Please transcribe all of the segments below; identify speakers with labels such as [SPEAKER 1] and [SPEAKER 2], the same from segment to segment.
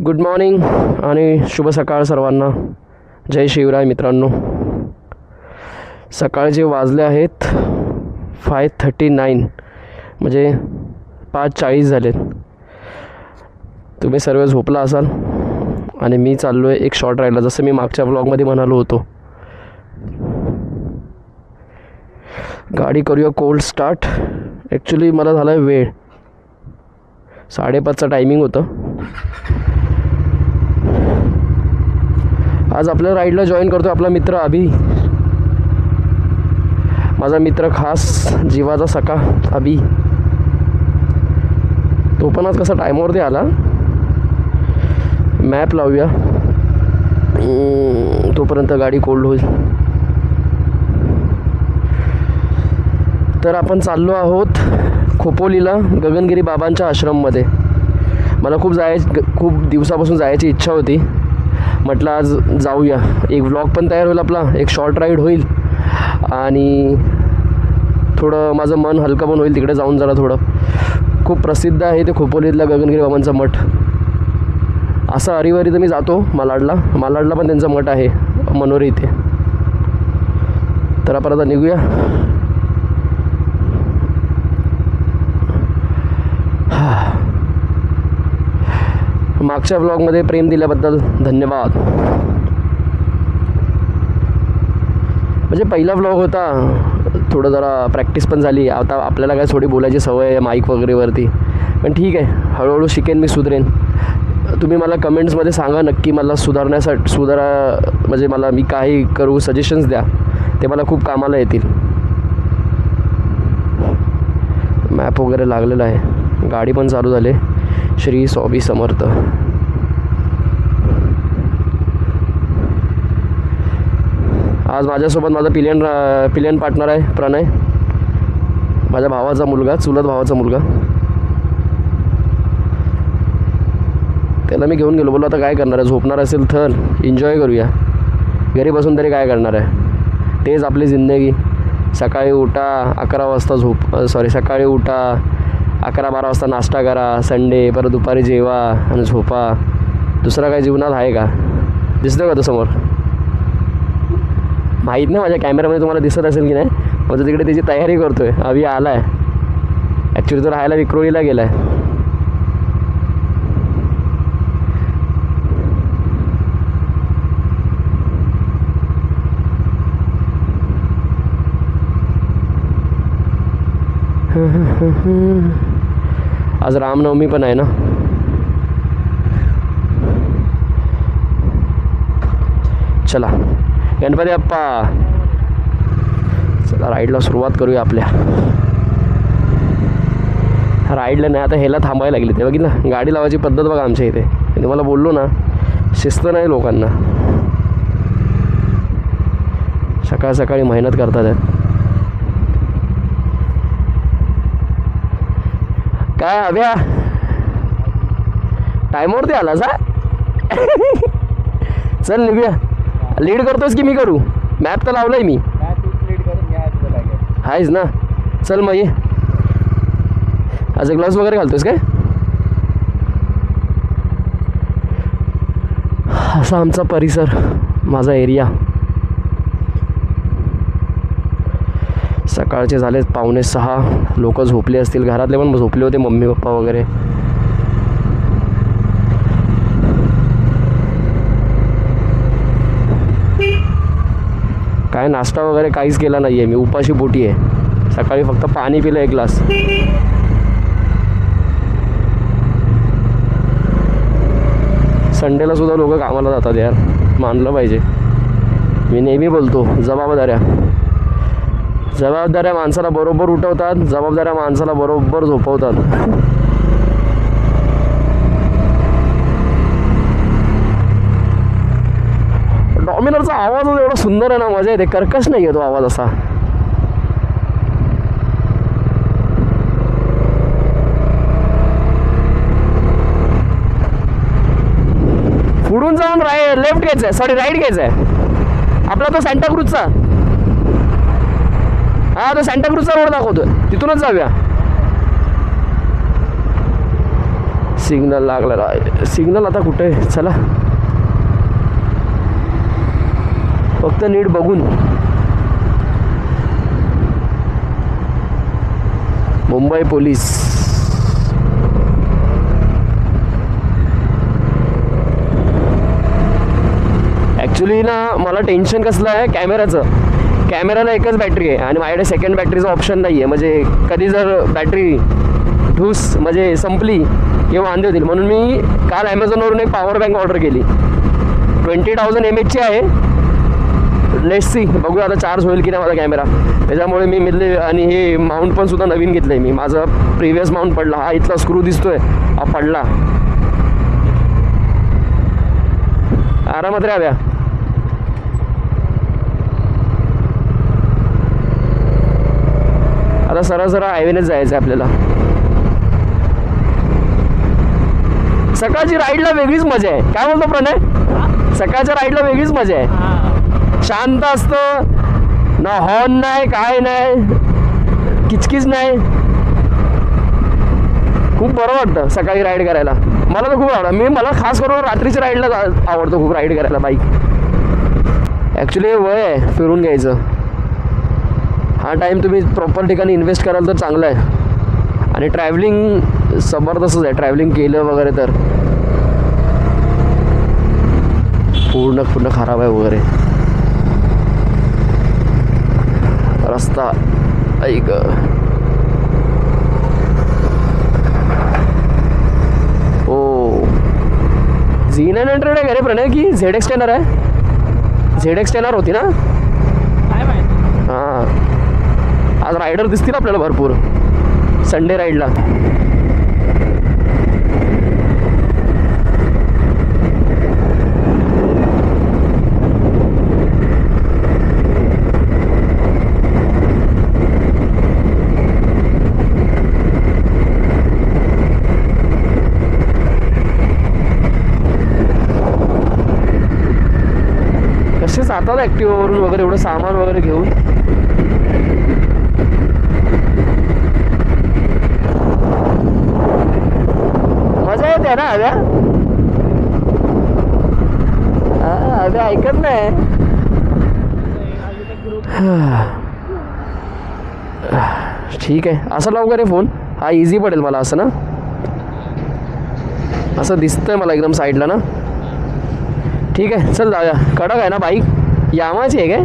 [SPEAKER 1] Good morning आणि शुभ सकाळ सर्वांना. जय शिवराय मित्रांनो. सकाळचे वाजले आहेत 5:39 म्हणजे 5:40 झालेत. तुम्ही सर्व झोपला असाल आणि मी चाललो आहे एक शॉर्ट राईडला, जसं मी मागच्या ब्लॉगमध्ये म्हणालो होतो. गाडी करूया कोल्ड स्टार्ट. ॲक्च्युली मला झाला आहे वेळ, 5:30चा टायमिंग होतं. आज आपल्या राईडला जॉईन करतो आपला मित्र अभि, माझा मित्र खास जीवाचा सखा अभि. तो पण आज कसा टायमावरती आला. मॅप लावूया तोपर्यंत गाडी कोल्ड होईल. तर आपण चाललो आहोत खोपोलीला, गगनगिरी बाबांच्या आश्रममध्ये. मला खूप दिवसापासून जायची इच्छा होती. म्हटलं आज जाऊया. एक व्लॉग पण तयार होईल आपला, एक शॉर्ट राईड होईल आणि थोडं माझं मन हलकं पण होईल तिकडे जाऊन. जरा थोडं खूप प्रसिद्ध आहे ते खोपोलीतला गगनगिरी बाबांचा मठ. असं हरिवारी तर मी जातो मालाडला पण त्यांचा मठ आहे मनोरी इथे. तर आपण आता निघूया. मागच्या ब्लॉगमध्ये प्रेम दिल्याबद्दल धन्यवाद. म्हणजे पहिला ब्लॉग होता, थोडं जरा प्रॅक्टिस पण झाली. आता आपल्याला काय थोडी बोलायची सवय आहे माईक वगैरेवरती, पण ठीक आहे, हळूहळू शिकेन मी, सुधरेन. तुम्ही मला कमेंट्समध्ये सांगा नक्की मला म्हणजे मला मी काही करू, सजेशन्स द्या, ते मला खूप कामाला येतील. मॅप वगैरे लागलेला आहे, गाडी पण चालू झाली. श्री स्वामी समर्थ. आज माझ्यासोबत माझा पिलियन पार्टनर आहे प्रणय, माझ्या भावाचा मुलगा, चुलत भावाचा मुलगा. त्याला मी घेऊन गेलो, बोललो आता काय करणार आहे, झोपणार असेल तर एन्जॉय करूया, घरी बसून तरी काय करणार आहे, तेच आपली जिंदगी. सकाळी उठा 11 वाजता सकाळी उठा 11-12 वाजता नाश्ता करा, संडे, परत दुपारी जेवा आणि झोपा. दुसरा काय जीवनात आहे का? दिसतो का तो समोर? माहीत नाही, माझ्या कॅमेऱ्यामध्ये तुम्हाला दिसत असेल की नाही. म्हणजे तिकडे त्याची तयारी करतो आहे. अभि आला आहे. ॲक्च्युली तो राहायला विक्रोळीला गेला आहे. आज रामनवमी पण आहे ना. चला गणपती बाप्पा. चला राईडला सुरुवात करूया आपल्या. राईडला नाही, आता ह्याला थांबायला लागले. ते बघितलं गाडी लावायची पद्धत बघा आमच्या इथे. मी तुम्हाला बोललो ना, शिस्त नाही लोकांना. सकाळ सकाळी मेहनत करतात. काय अभ्या टायमावरती आलास हा? चल निघूया. लीड करतोस की मी करू? मॅप तर लावलाय मी. आहेस ना, चल मग ये. आज ग्लव्स वगैरे घालतोस काय? असा आमचा परिसर, माझा एरिया. सकाळचे झाले 5:45. लोक झोपले असतील, घरातले पण झोपले होते, मम्मी पप्पा वगैरे. काय नाश्ता वगैरे काहीच केला नाही आहे मी, उपाशी पोटी आहे. सकाळी फक्त पाणी पिलं 1 ग्लास. संडेला सुद्धा लोक कामाला जातात यार, मानलं पाहिजे. मी नेहमी बोलतो जबाबदाऱ्या माणसाला बरोबर उठवतात, जबाबदाऱ्या माणसाला बरोबर झोपवतात. डॉमिनरचा आवाज एवढा सुंदर आहे ना, मजा येते. कर्कश नाही येतो आवाज असा. पुढून जाऊन लेफ्ट घ्यायचं आहे, राईट घ्यायचं आहे आपला. तो सँटाक्रूजचा, हा तो सँटाक्रूजचा रोड दाखवतोय, तिथूनच जाऊया. सिग्नल लागलेला आहे. सिग्नल आता कुठे आहे? चला फक्त नीट बघून. मुंबई पोलीस. ॲक्च्युली ना मला टेन्शन कसलं आहे कॅमेराचं. कॅमेराला एकच बॅटरी आहे आणि माझ्याकडे सेकंड बॅटरीचा ऑप्शन नाही आहे. म्हणजे कधी जर बॅटरी ढूस म्हणजे संपली किंवा वांदे होतील, म्हणून मी काल ॲमेझॉनवरून एक पॉवर बँक ऑर्डर केली. 20,000 mAhची आहे. लेट्स सी, बघूया आता चार्ज होईल की नाही माझा कॅमेरा. त्याच्यामुळे मी मिळले. आणि हे माउंट पण सुद्धा नवीन घेतलं आहे मी. माझा प्रिव्हियस माउंट पडला. हा इथला स्क्रू दिसतोय हा पडला. आरामात राहाव्या. आता सरळ हायवेनेच जायचं आहे आपल्याला. सकाळची राईडला वेगळीच मजा आहे. काय बोलतो प्रणय? सकाळच्या राईडला वेगळीच मजा आहे. शांत असतं, ना हॉर्न नाही, काय नाही, किचकिच नाही. खूप बरं वाटतं सकाळी राईड करायला. मला तर खूप आवडतं. मला खास करून रात्रीच्या राईडला आवडतं खूप राईड करायला बाईक. ॲक्च्युली वय आहे फिरून घ्यायचं. हा टाईम तुम्ही प्रॉपर ठिकाणी इन्व्हेस्ट कराल तर चांगलं आहे. आणि ट्रॅव्हलिंग जबरदस्तच आहे. ट्रॅव्हलिंग केलं वगैरे तर पूर्ण खराब आहे वगैरे रस्ता. ऐक ओ Z900 आहे घरे प्रणय की ZX10R आहे? ZX10R होती ना? हां, आज रायडर दिसतील आपल्याला भरपूर संडे राईडला. कसे जातात ॲक्टिव्हावरून वगैरे एवढं सामान वगैरे घेऊन. मजा येते ना हव्या. हव्या ऐकत नाही. ठीक आहे, असं लावू का रे फोन? हा इझी पडेल मला असं ना. असं दिसतंय मला एकदम साईडला ना. ठीक आहे चल जाऊया. कडक आहे ना बाईक? यामाची आहे काय?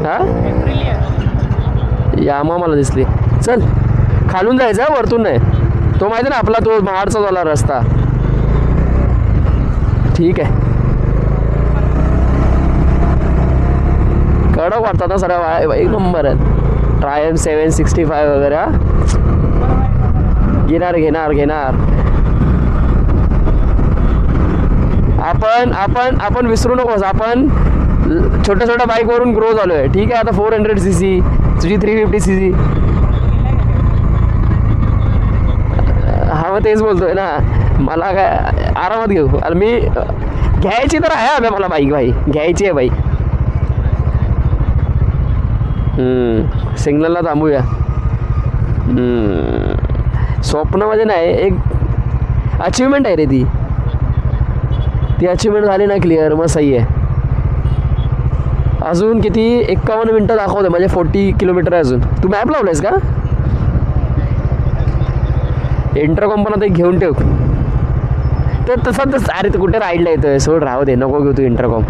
[SPEAKER 1] हां यामा मला दिसली. चल खालून जायचं आहे वरतून नाही. तो माहिती ना आपला तो महाडचा झाला रस्ता. ठीक आहे. कडक वाटतात ना सर. एक नंबर आहे. ट्रायम 765 वगैरे. हा घेणार. आपण विसरू नकोस. आपण छोट्या बाईकवरून ग्रो झालो आहे. ठीक आहे. आता 400cc तुझी 350cc. हा मग तेच बोलतोय ना. मला काय आरामात घेऊ. आणि मी घ्यायची तर आहे अभ्या मला बाईक. घ्यायची आहे बाईक. सिग्नलला थांबूया. स्वप्नामध्ये नाही, एक अचिव्हमेंट आहे रे ती. अचिव्हमेंट झाली ना क्लिअर मग सही आहे. अजून किती 51 मिनटं दाखवते. म्हणजे 40 किलोमीटर आहे अजून. तू मॅप लावलायस का? इंटरकॉम पण आता एक घेऊन ठेव. तर तसं अरे तू कुठे राईडला येतोय? सोड राहू दे, नको घेऊ तू इंटरकॉम.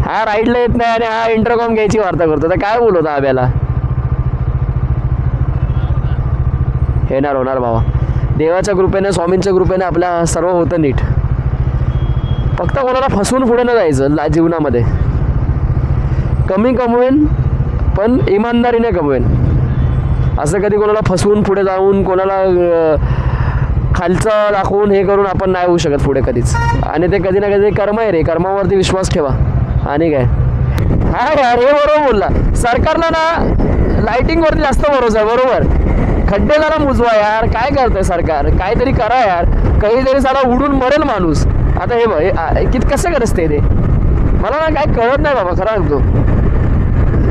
[SPEAKER 1] हा राईडला येत नाही आणि हा इंटरकॉम घ्यायची वार्ता करतो. तर काय बोलवता आब्याला? होणार भावा. देवाच्या कृपेने स्वामींच्या कृपेने आपल्या सर्व होतं नीट. फक्त कोणाला फसवून पुढे न जायचं जीवनामध्ये. कमी कमवेन पण इमानदारीने कमवेन. असं कधी कोणाला फसवून पुढे जाऊन कोणाला खालचं दाखवून हे करून आपण नाही होऊ शकत पुढे कधीच. आणि ते कधी ना कधी कर्म आहे रे. कर्मावरती विश्वास ठेवा. आणि काय हा यार हे बरोबर बोलला. सरकारला ना लाईटिंगवरती जास्त भरोसा आहे. बरोबर. खड्डे जरा मुजवा यार. काय करतंय सरकार? काहीतरी करा यार. काहीतरी साला उडून मरेल माणूस. आता हे बघ कसं करते ते मला ना काय कळत नाही बाबा. खरा सांगतो.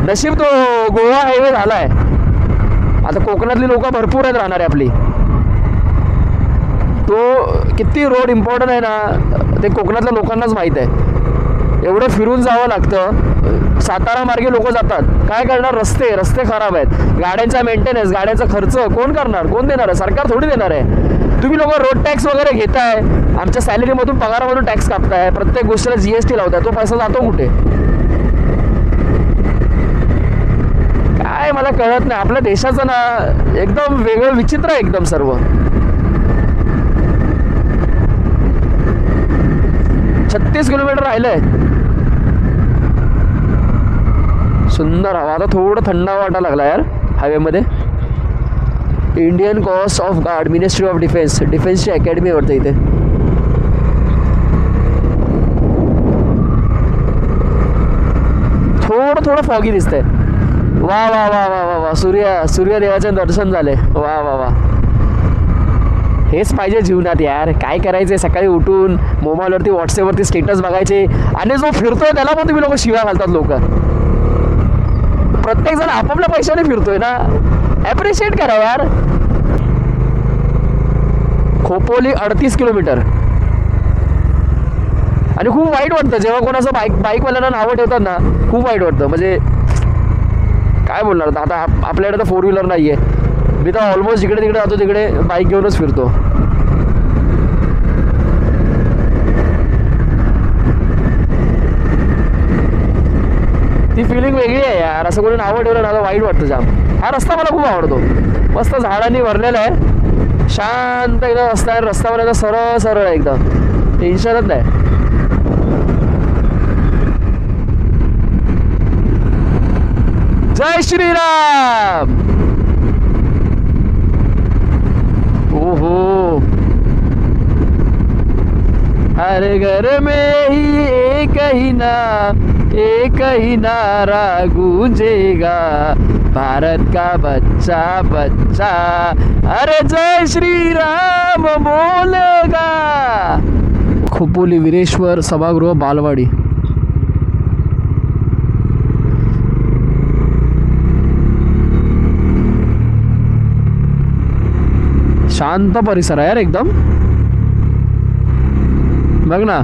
[SPEAKER 1] नशीब तो गोवा हायवे झाला आहे. आता कोकणातली लोक भरपूर आहेत राहणारे आपली. तो किती रोड इम्पॉर्टंट आहे ना ते कोकणातल्या लोकांनाच माहीत आहे. एवढं फिरून जावं लागतं. सातारा मार्गे लोक जातात, काय करणार, रस्ते खराब आहेत, गाड्यांचा मेंटेनन्स, गाड्यांचा खर्च कोण करणार, कोण देणार आहे, सरकार थोडी देणार आहे. तुम्ही लोक रोड टॅक्स वगैरे घेताय, आमच्या सॅलरीमधून पगारामधून टॅक्स कापताय, प्रत्येक गोष्टीला GST लावताय, तो पैसा जातो कुठे काय मला कळत नाही. आपल्या देशाचं ना एकदम वेगळं विचित्र आहे एकदम सर्व. 36 किलोमीटर राहिलंय. सुंदर हवा. आता थोडं थंड वाटायला लागला यार हायवेमध्ये. Indian coast of guard, ministry of डिफेन्सची अकॅडमी वाटतं इथे. थोडं फॉगी दिसतंय. वा वा वा वा वा वा, सूर्यदेवाचे दर्शन झाले. वा वा वा, हेच पाहिजे जीवनात यार. काय करायचंय, सकाळी उठून मोबाईलवरती व्हॉट्सअपवरती स्टेटस बघायचे, आणि जो फिरतोय त्याला पण तुम्ही लोक शिव्या घालतात. लोक प्रत्येक जण आपापल्या पैशाने फिरतोय ना, ॲप्रिशिएट करा यार. खोपोली 38 किलोमीटर. आणि खूप वाईट वाटतं जेव्हा कोणाचं बाईकवाल्यांना नावं ठेवतात ना, खूप वाईट वाटतं. म्हणजे काय बोलणार आता, आपल्याकडे तर 4 व्हीलर नाही आहे. मी तर ऑलमोस्ट जिकडे तिकडे जातो तिकडे बाईक घेऊनच फिरतो. ती फिलिंग वेगळी आहे यार. असं कोणी नावं ठेवलं ना, वाईट वाटतं जाम. हा रस्ता मला खूप आवडतो. मस्त झाडांनी भरलेला आहे, शांत एकदम रस्ता आहे. रस्त्यावर सरळ एकदम टेन्शनच नाही. जय श्रीराम. ओहो, हर घर में ही एक ही नारा गूंजेगा, भारत का बच्चा बच्चा अरे जय श्री राम बोलेगा. खोपोली वीरेश्वर सभागृह बालवाडी. शांत परिसर आहे यार एकदम. बघ ना,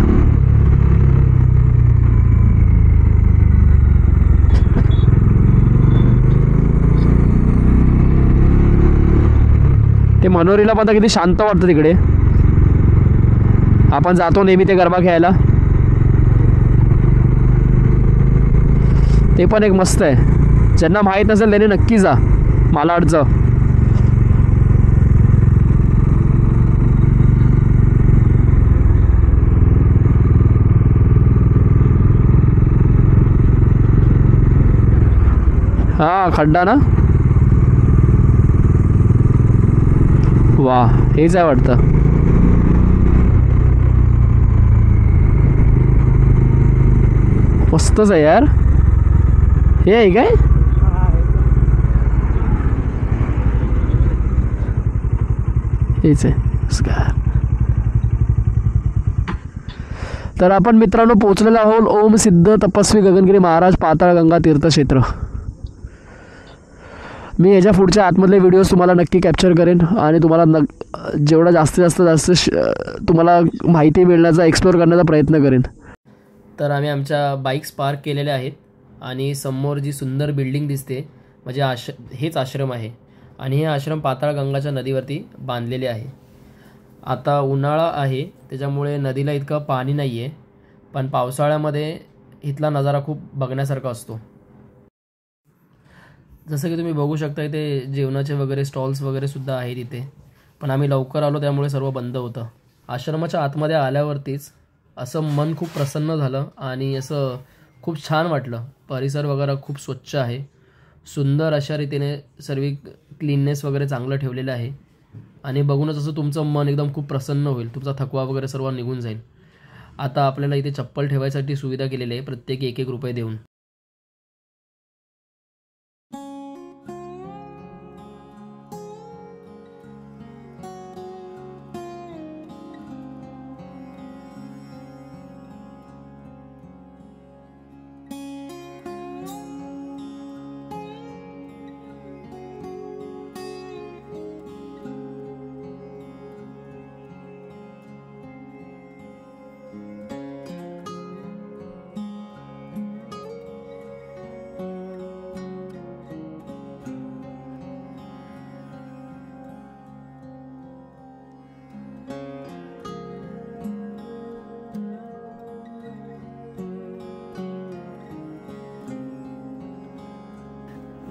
[SPEAKER 1] ते मनोरीला पण किती शांत वाटतं तिकडे. आपण जातो नेहमी ते गरबा खेळायला, ते पण एक मस्त आहे. ज्यांना माहीत नसेल त्याने नक्की जा मालाडचं. हा खड्डा ना, वा हेच आहे वाटतं. मस्तच आहे यार. हे आहे काय, हेच आहे. तर आपण मित्रांनो पोहोचलेलो आहोत ओम सिद्ध तपस्वी गगनगिरी महाराज पाताळगंगा तीर्थक्षेत्र. मी याच्या पुढच्या आतमधले व्हिडिओज तुम्हाला नक्की कॅप्चर करेन आणि तुम्हाला जेवढा जास्तीत जास्त तुम्हाला माहिती मिळण्याचा, एक्सप्लोर करण्याचा प्रयत्न करेन. तर आम्ही आमच्या बाईक्स पार्क केलेल्या आहेत आणि समोर जी सुंदर बिल्डिंग दिसते म्हणजे हेच आश्रम आहे. आणि हे आश्रम पाताळगंगाच्या नदीवरती बांधलेले आहे. आता उन्हाळा आहे त्याच्यामुळे नदीला इतकं पाणी नाही आहे, पण पावसाळ्यामध्ये इथला नजारा खूप बघण्यासारखा असतो. जसं की तुम्ही बघू शकता इथे जेवणाचे वगैरे स्टॉल्स वगैरे सुद्धा आहेत इथे, पण आम्ही लवकर आलो त्यामुळे सर्व बंद होतं. आश्रमाच्या आतमध्ये आल्यावरतीच असं मन खूप प्रसन्न झालं आणि असं खूप छान वाटलं. परिसर वगैरे खूप स्वच्छ आहे, सुंदर अशा रीतीने सर्व क्लीननेस वगैरे चांगलं ठेवलेलं आहे आणि बघूनच असं तुमचं मन एकदम खूप प्रसन्न होईल. तुमचा थकवा वगैरे सर्व निघून जाईल. आता आपल्याला इथे चप्पल ठेवायसाठी सुविधा केलेली आहे, प्रत्येकी 1-1 रुपये देऊन.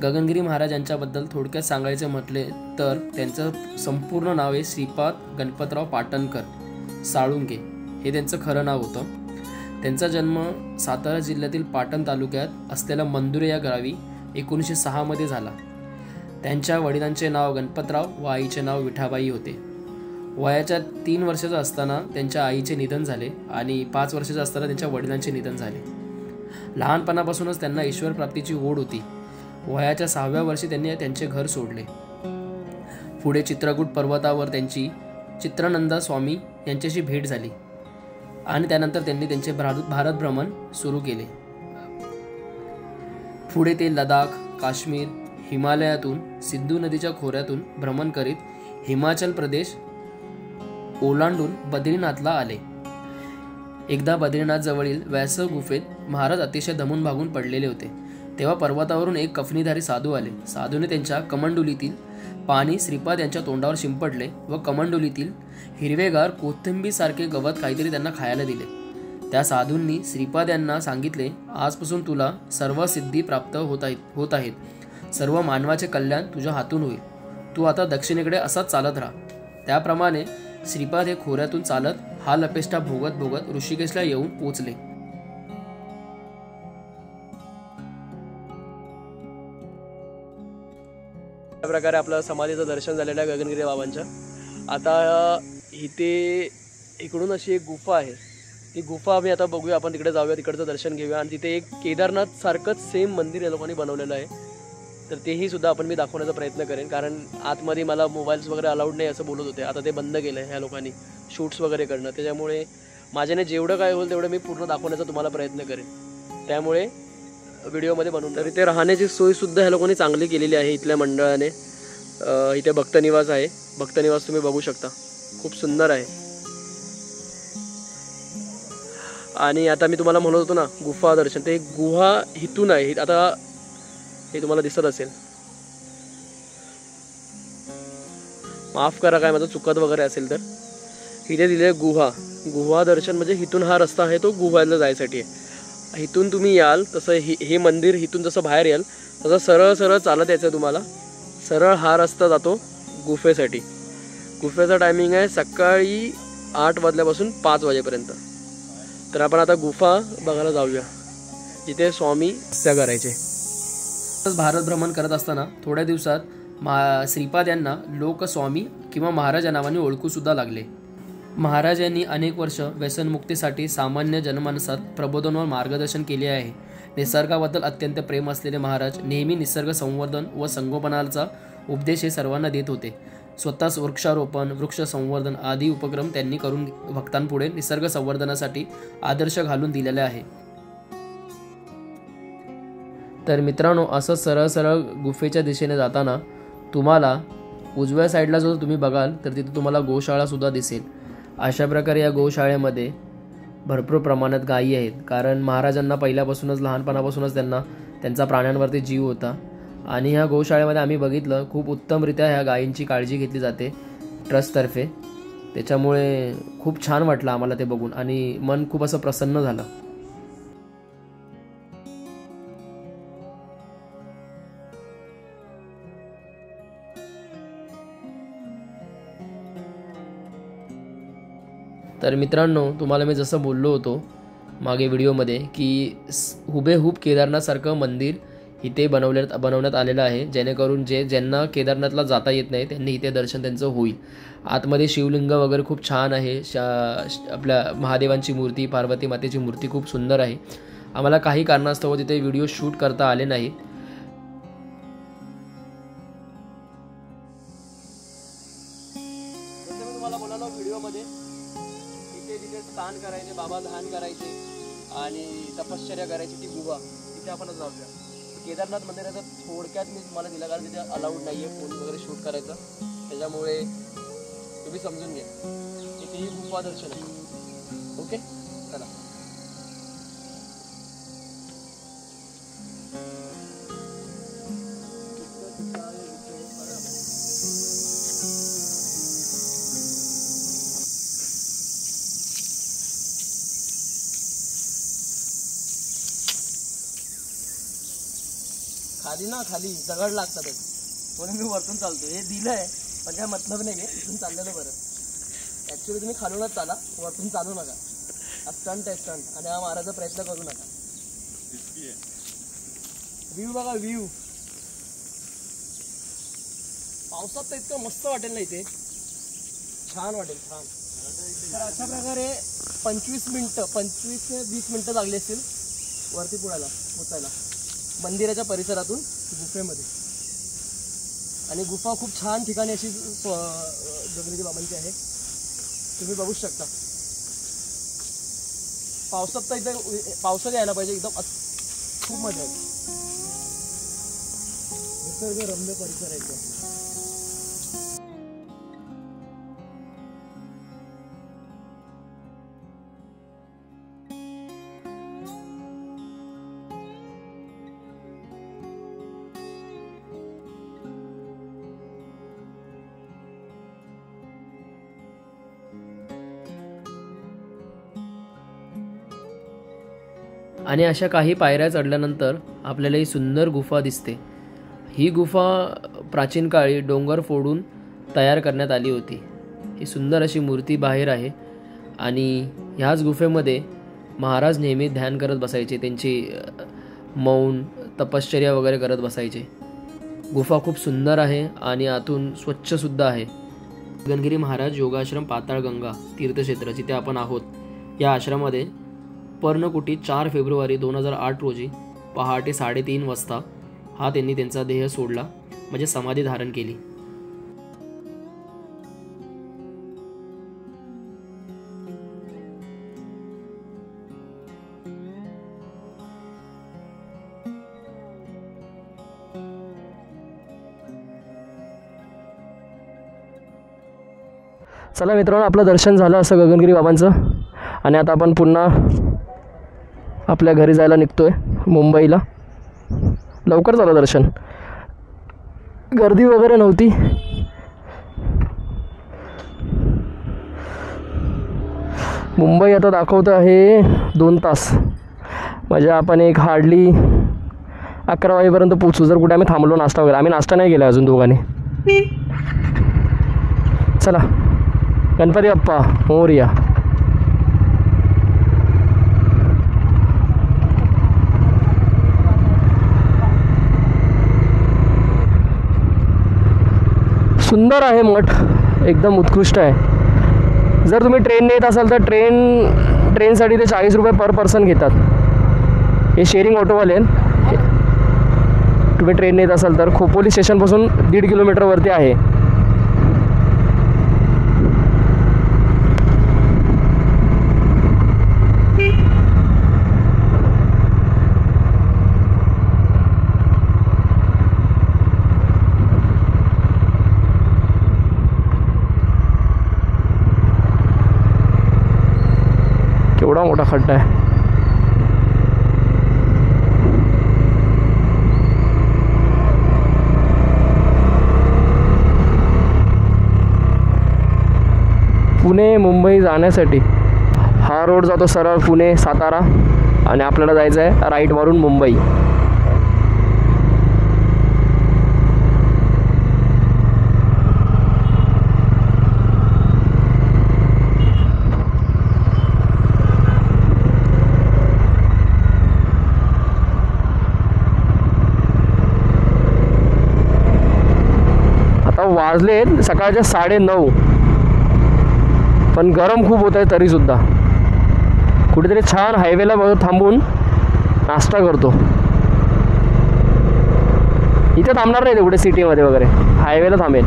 [SPEAKER 1] गगनगिरी महाराज यांच्याबद्दल थोडक्यात सांगायचे म्हटले तर त्यांचं संपूर्ण नाव आहे श्रीपाद गणपतराव पाटणकर साळुंके, हे त्यांचं खरं नाव होतं. त्यांचा जन्म सातारा जिल्ह्यातील पाटण तालुक्यात असलेल्या मंदुरे या गावी 1906 मध्ये झाला. त्यांच्या वडिलांचे नाव गणपतराव व आईचे नाव विठाबाई होते. वयाच्या 3 वर्षाचा असताना त्यांच्या आईचे निधन झाले आणि 5 वर्षाचा असताना त्यांच्या वडिलांचे निधन झाले. लहानपणापासूनच त्यांना ईश्वर प्राप्तीची ओढ होती. वयाच्या 6व्या वर्षी त्यांनी त्यांचे घर सोडले. पुढे चित्रकूट पर्वतावर त्यांची चित्रानंद स्वामी यांच्याशी भेट झाली आणि त्यानंतर त्यांनी त्यांचे भारत भ्रमण सुरू केले. पुढे ते लडाख, काश्मीर, हिमालयातून सिंधू नदीच्या खोऱ्यातून भ्रमण करीत हिमाचल प्रदेश ओलांडून बद्रीनाथला आले. एकदा बद्रीनाथ जवळील व्यास गुफेत महाराज अतिशय दमून भागून पडलेले होते. तेव्हा पर्वतावरून एक कफनीधारी साधू आले. साधूने त्यांच्या कमंडुलीतील पाणी श्रीपाद यांच्या तोंडावर शिंपडले व कमंडुलीतील हिरवेगार कोथिंबीरसारखे गवत काहीतरी त्यांना खायला दिले. त्या साधूंनी श्रीपाद यांना सांगितले, आजपासून तुला सर्व सिद्धी प्राप्त होत आहेत. सर्व मानवाचे कल्याण तुझ्या हातून होईल. तू आता दक्षिणेकडे असाच चालत राहा. त्याप्रमाणे श्रीपाद हे खोऱ्यातून चालत हा लपेष्टा भोगत भोगत ऋषिकेशला येऊन पोचले. अशा प्रकारे आपलं समाधीचं दर्शन झालेलं आहे गगनगिरी बाबांच्या. आता इथे इकडून अशी एक गुफा आहे. ती गुफा आम्ही आता बघूया. आपण तिकडे जाऊया, तिकडचं दर्शन घेऊया. आणि तिथे एक केदारनाथ सारखंच सेम मंदिर या लोकांनी बनवलेलं आहे. तर तेही सुद्धा मी दाखवण्याचा प्रयत्न करेन, कारण आतमध्ये मला मोबाईल्स वगैरे अलाउड नाही असं बोलत होते. आता ते बंद केलं आहे ह्या लोकांनी शूट्स वगैरे करणं. त्याच्यामुळे माझ्याने जेवढं काय होईल तेवढं मी पूर्ण दाखवण्याचा तुम्हाला प्रयत्न करेन. त्यामुळे व्हिडिओमध्ये बनवून. तर इथे राहण्याची सोयसुद्धा ह्या लोकांनी चांगली केलेली आहे इथल्या मंडळाने. इथे भक्तनिवास आहे. भक्तनिवास तुम्ही बघू शकता, खूप सुंदर आहे. आणि आता मी तुम्हाला म्हणत होतो ना गुफा दर्शन, ते गुहा इथून आहे. आता हे तुम्हाला दिसत असेल, माफ करा काय माझं चुकत वगैरे असेल तर. इथे दिले गुहा दर्शन, म्हणजे इथून हा रस्ता आहे तो गुहायला जायसाठी आहे. इथून तुम्ही याल तसं हे मंदिर इथून जसं बाहेर याल तसं सरळ सरळ चालत यायचं तुम्हाला. सरळ हा रस्ता जातो गुफेसाठी. गुफेचा टायमिंग आहे सकाळी 8 वाजल्यापासून 5 वाजेपर्यंत. तर आपण आता गुफा बघायला जाऊया जिथे स्वामी तपस्या करायचे. भारत भ्रमण करत असताना थोड्या दिवसात श्रीपाद यांना लोकस्वामी किंवा महाराज या नावाने ओळखू सुद्धा लागले. महाराज यांनी अनेक वर्ष व्यसनमुक्तीसाठी सामान्य जनमानसात प्रबोधन व मार्गदर्शन केले आहे. निसर्गाबद्दल अत्यंत प्रेम असलेले महाराज नेहमी निसर्ग संवर्धन व संगोपनाचा उपदेश हे सर्वांना देत होते. स्वतःच वृक्षारोपण, वृक्ष संवर्धन आदी उपक्रम त्यांनी करून भक्तांपुढे निसर्ग संवर्धनासाठी आदर्श घालून दिलेले आहे. तर मित्रांनो, असं सरळ सरळ गुफेच्या दिशेने जाताना तुम्हाला उजव्या साईडला जो तुम्ही बघाल तर तिथे तुम्हाला गोशाळा सुद्धा दिसेल. अशा प्रकारे या गोशाळेमध्ये भरपूर प्रमाणात गायी आहेत, कारण महाराजांना पहिल्यापासूनच लहानपणापासूनच त्यांचा प्राण्यांवरती जीव होता. आणि ह्या गोशाळेमध्ये आम्ही बघितलं खूप उत्तमरित्या ह्या गायींची काळजी घेतली जाते ट्रस्टतर्फे. त्याच्यामुळे खूप छान वाटलं आम्हाला ते बघून आणि मन खूप असं प्रसन्न झालं. तर मित्रांनो, तुम्हाला मी जसं बोललो होतो मागे व्हिडिओमध्ये की हुबेहूब केदारनाथसारखं मंदिर इथे बनवण्यात आलेलं आहे, जेणेकरून ज्यांना केदारनाथला जाता येत नाही त्यांनी इथे दर्शन त्यांचं होईल. आतमध्ये शिवलिंग वगैरे खूप छान आहे. आपल्या महादेवांची मूर्ती, पार्वती मातेची मूर्ती खूप सुंदर आहे. आम्हाला काही कारणास्तव तिथे व्हिडिओ शूट करता आले नाही. तुम्हाला बोलायला व्हिडिओमध्ये तिथे स्नान करायचे, बाबा ध्यान करायचे आणि तपश्चर्या करायची ती गुहा, तिथे आपण जाऊया. केदारनाथ मंदिराचा थोडक्यात मी तुम्हाला दिला, कारण तिथे अलाउड नाही आहे फोन वगैरे शूट करायचा. त्याच्यामुळे तुम्ही समजून घ्या. इथे ही गुफा दर्शन आहे. ओके, चला. खाली ना खाली दगड लागतात म्हणून मी वरतून चालतो. हे दिलंय पण काय मतलब नाही आहे, इथून चाललेलं बरं. ॲक्च्युली तुम्ही खालूनच चाला, वरतून चालू नका. हा स्टंट आहे स्टंट, आणि हा मारायचा प्रयत्न करू नका. व्ह्यू बघा व्ह्यू, पावसात तर इतकं मस्त वाटेल ना इथे, छान वाटेल छान. तर अशा प्रकारे 25 ते 20 मिनटं लागली असतील वरती पोचायला मंदिराच्या परिसरातून गुफेमध्ये. आणि गुफा खूप छान ठिकाणी अशी गगनगिरी बाबांची आहे, तुम्ही बघू शकता. पावसात तर इथं पावसात यायला पाहिजे, एकदम खूप मजा आहे. निसर्गरम्य परिसर आहे एकदम.
[SPEAKER 2] आणि अशा काही पायऱ्या चढल्यानंतर आपल्याला ही सुंदर गुफा दिसते. ही गुफा प्राचीन काळी डोंगर फोडून तयार करण्यात आली होती. ही सुंदर अशी मूर्ती बाहेर आहे आणि ह्याच गुफेमध्ये महाराज नेहमी ध्यान करत बसायचे, त्यांची मौन तपश्चर्या वगैरे करत बसायचे. गुफा खूप सुंदर आहे आणि आतून स्वच्छसुद्धा आहे. गगनगिरी महाराज योगाश्रम पाताळगंगा तीर्थक्षेत्र जिथे आपण आहोत, या आश्रमामध्ये पर्णकुटी 4 फेब्रुवारी 2008 रोजी पहाटे 3:30 वाजता हा त्यांनी त्यांचा देह सोडला, म्हणजे समाधी धारण केली.
[SPEAKER 1] चला मित्रांनो, आपलं दर्शन झालं असं गगनगिरी बाबांचं, आणि आता आपण पुन्हा आपल्या घरी जायला निघतोय मुंबईला. लवकर झालं दर्शन, गर्दी वगैरे नव्हती. मुंबई आता दाखवतं आहे 2 तास, म्हणजे आपण एक हार्डली 11 वाजेपर्यंत पोचू, जर कुठे आम्ही थांबलो नाश्ता वगैरे. आम्ही नाश्ता नाही केला अजून दोघांनी. चला, गणपती बाप्पा मोरया. सुंदर आहे मठ, एकदम उत्कृष्ट आहे. जर तुम्ही ट्रेनने येत असाल तर ट्रेनसाठी ते 40 रुपये पर पर्सन घेतात. हे शेअरिंग ऑटोवाले आहेत. तुम्ही ट्रेनने येत असाल तर खोपोली स्टेशनपासून 1.5 किलोमीटरवरती आहे. केवढा मोठा खड्डा आहे. पुणे मुंबई जाण्यासाठी हा रोड जातो सरळ पुणे सातारा, आणि आपल्याला जायचं आहे राईट मारून मुंबई. वाजले सकाळचे 9:30, पण गरम खूप होत आहे तरीसुद्धा. कुठेतरी छान हायवेला थांबून नाश्ता करतो. इथे थांबणार नाही तेवढे सिटीमध्ये वगैरे, हायवेला थांबेल.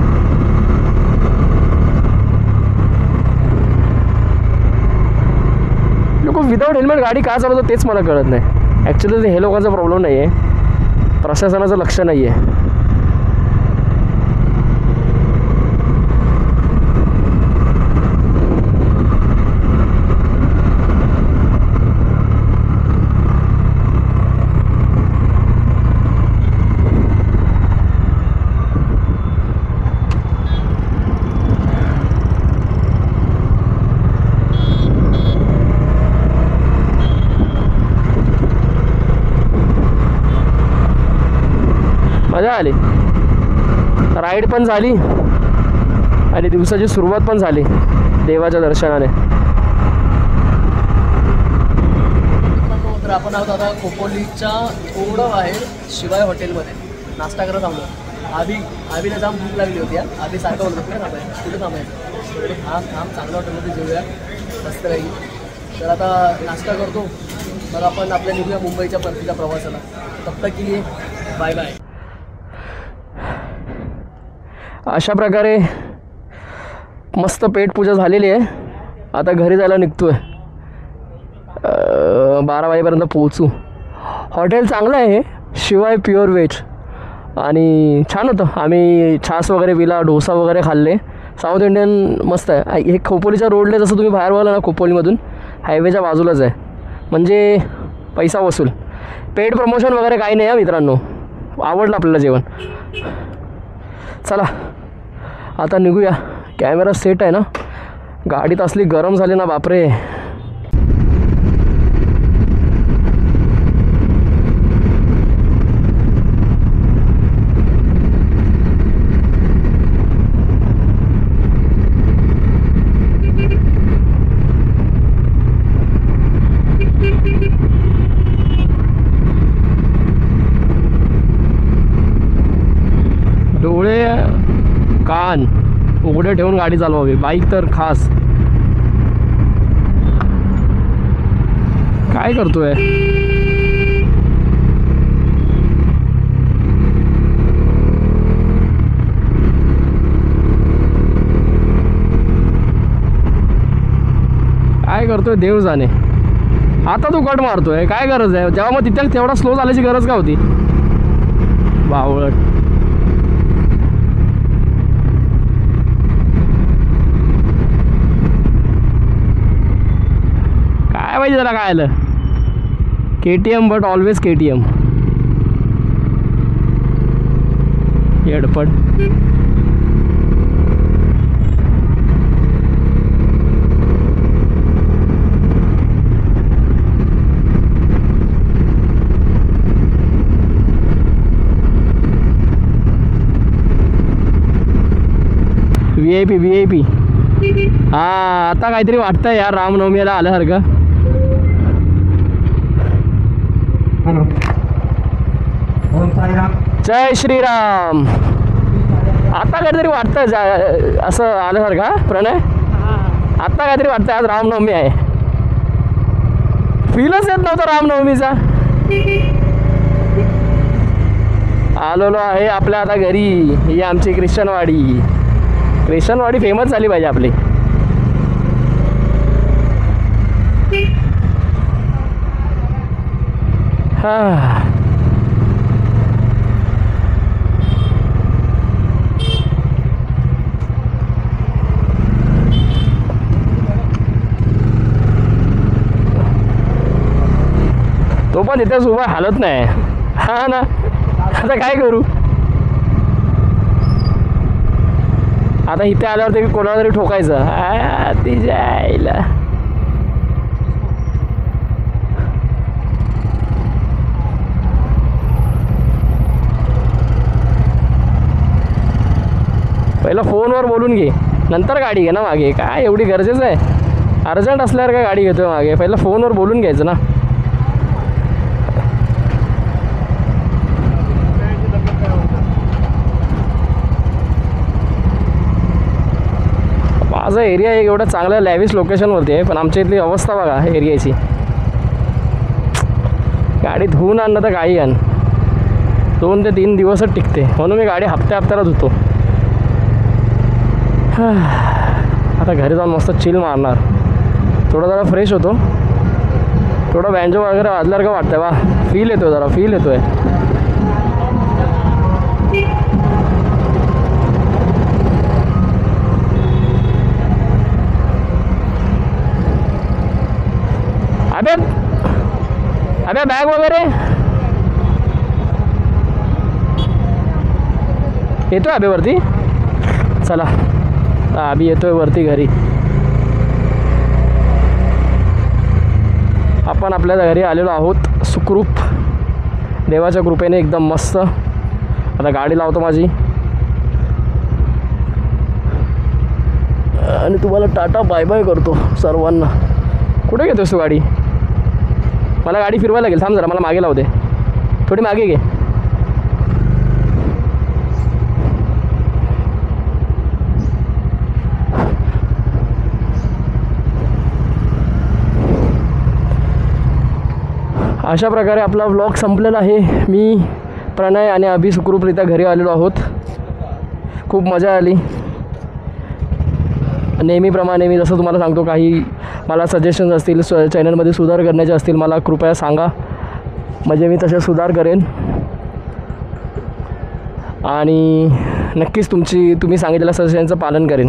[SPEAKER 1] लोक विदाऊट हेल्मेट गाडी का चालवतात तेच मला कळत नाही. ॲक्च्युली हे लोकांचा प्रॉब्लेम नाही आहे, प्रशासनाचं लक्ष नाही आहे. मजा आली. राईड पण झाली आणि दिवसाची सुरुवात पण झाली देवाच्या दर्शनाने. तर आपण आहोत आता खोपोलीच्या थोडं बाहेर शिवाय हॉटेलमध्ये नाश्ता करत थांबलो. आभीला जाम भूक लागली होती. आभी सारखं बोलतो कुठे थांबायचं कुठे थांबायचं. थांब चांगल्या हॉटेलमध्ये जेवूया मस्त काही. तर आता नाश्ता करतो मग आपण आपल्या निघूया मुंबईच्या परतीच्या प्रवासाला. तब तक के लिए बाय बाय. अशा प्रकारे मस्त पेटपूजा झालेली आहे. आता घरी जायला निघतोय. 12 वाजेपर्यंत पोहोचू. हॉटेल चांगलं आहे शिवाय प्युअर व्हेज आणि छान होतं. आम्ही छास वगैरे पिला, डोसा वगैरे खाल्ले. साऊथ इंडियन मस्त आहे. हे खोपोलीच्या रोडला जसं तुम्ही बाहेर बोला ना खोपोलीमधून हायवेच्या बाजूलाच आहे. म्हणजे पैसा वसूल. पेड प्रमोशन वगैरे काही नाही आहे मित्रांनो. आवडलं आपल्याला जेवण. चला आता निघूया. कॅमेरा सेट आहे ना. गाडीत असली गरम झाली ना बापरे. डोळे कान उघडे ठेवून गाडी चालवावी. बाईक तर खास. काय करतोय. काय करतोय देव जाणे. आता तू कट मारतोय काय गरज आहे. जेव्हा मग तिथे तेवढा स्लो झाल्याची गरज का होती. बावळट. काय पाहिजे त्याला काय आलं. KTM but always KTM. येडपट. VIP हां आता काहीतरी वाटतंय यार रामनवमीला आल्यासारखं. जय श्रीराम. आता काहीतरी वाटतं असं आल्यासारखं प्रणय. आता काहीतरी वाटतं आज रामनवमी आहे. फीलच येत नव्हतं रामनवमीचा. आलेलो आहे आपल्या आता घरी. ही आमची ख्रिश्चनवाडी. ख्रिश्चनवाडी फेमस झाली पाहिजे आपली. हां तो पण इथेच उभा हालत नाही. हा ना आता काय करू. आता इथे आल्यावर ते कोणाला तरी ठोकायचं. ती जायला पहिला फोनवर बोलून घे नंतर गाडी घे ना मागे. काय एवढी गरजेचं आहे. अर्जंट असल्यावर काय गाडी घेतोय मागे. पहिला फोनवर बोलून घ्यायचं ना. माझा एरिया एक एवढा चांगल्या लॅविश लोकेशनवरती आहे पण आमच्या इथली अवस्था बघा एरियाची. गाडी धुवून आण ना तर काही आण 2 ते 3 दिवसच टिकते. म्हणून मी गाडी हप्त्याला धुतो. आता घरी जाऊन मस्त चिल मारणार. थोडा जरा फ्रेश होतो. थोडं बँजो वगैरे वाजल्यावर का वाटतंय वा. फील येतोय जरा फील येतोय. अबे बॅग वगैरे येतोय अबे वरती. चला अभि येतोय वरती घरी. आपण आपल्या घरी आलेलो आहोत सुखरूप देवाच्या कृपेने एकदम मस्त. आता गाडी लावतो माझी आणि तुम्हाला टाटा बाय बाय करतो सर्वांना. कुठे घेतोस तू गाडी? मला गाडी फिरवायला लागेल, थांब जरा, मला मागे लावते, थोडी मागे घे. अशा प्रकारे आपला व्लॉग संपलेला आहे. मी, प्रणय आणि अभि सुखरूपरित्या घरी आलेलो आहोत. खूप मजा आली. नेहमीप्रमाणे मी जसं तुम्हाला सांगतो, काही मला सजेशन्स असतील चॅनलमध्ये सुधार करण्याचे असतील, मला कृपया सांगा, म्हणजे मी तसे सुधार करेन. आणि नक्कीच तुम्ही सांगितलेल्या सजेशनचं पालन करेन.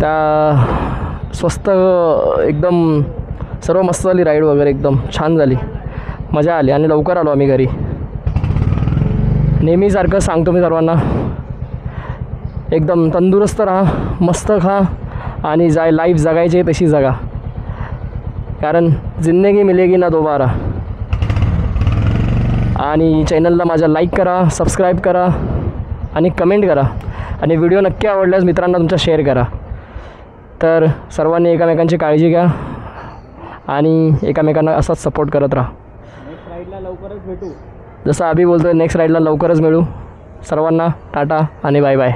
[SPEAKER 1] त्या स्वस्त एकदम सर्व मस्त झाली राईड वगैरे, एकदम छान झाली, मजा आली आणि लवकर आलो आम्ही घरी. नेहमीसारखं सांगतो मी सर्वांना, एकदम तंदुरुस्त राहा, मस्त खा आणि लाईफ जगायची तशी जगा, कारण जिंदगी मिलेगी ना दोबारा. आणि चॅनलला माझ्या लाईक करा, सबस्क्राईब करा आणि कमेंट करा. आणि व्हिडिओ नक्की आवडल्यास मित्रांना तुमच्या शेअर करा. तर सर्वांनी एकमेकांची काळजी घ्या आणि एकमेकांना असाच सपोर्ट करत राहा.
[SPEAKER 2] नेक्स्ट राईडला लवकरच भेटू.
[SPEAKER 1] जसं अभि बोलतो, नेक्स्ट राईडला लवकरच मिळू. सर्वांना टाटा आणि बाय बाय.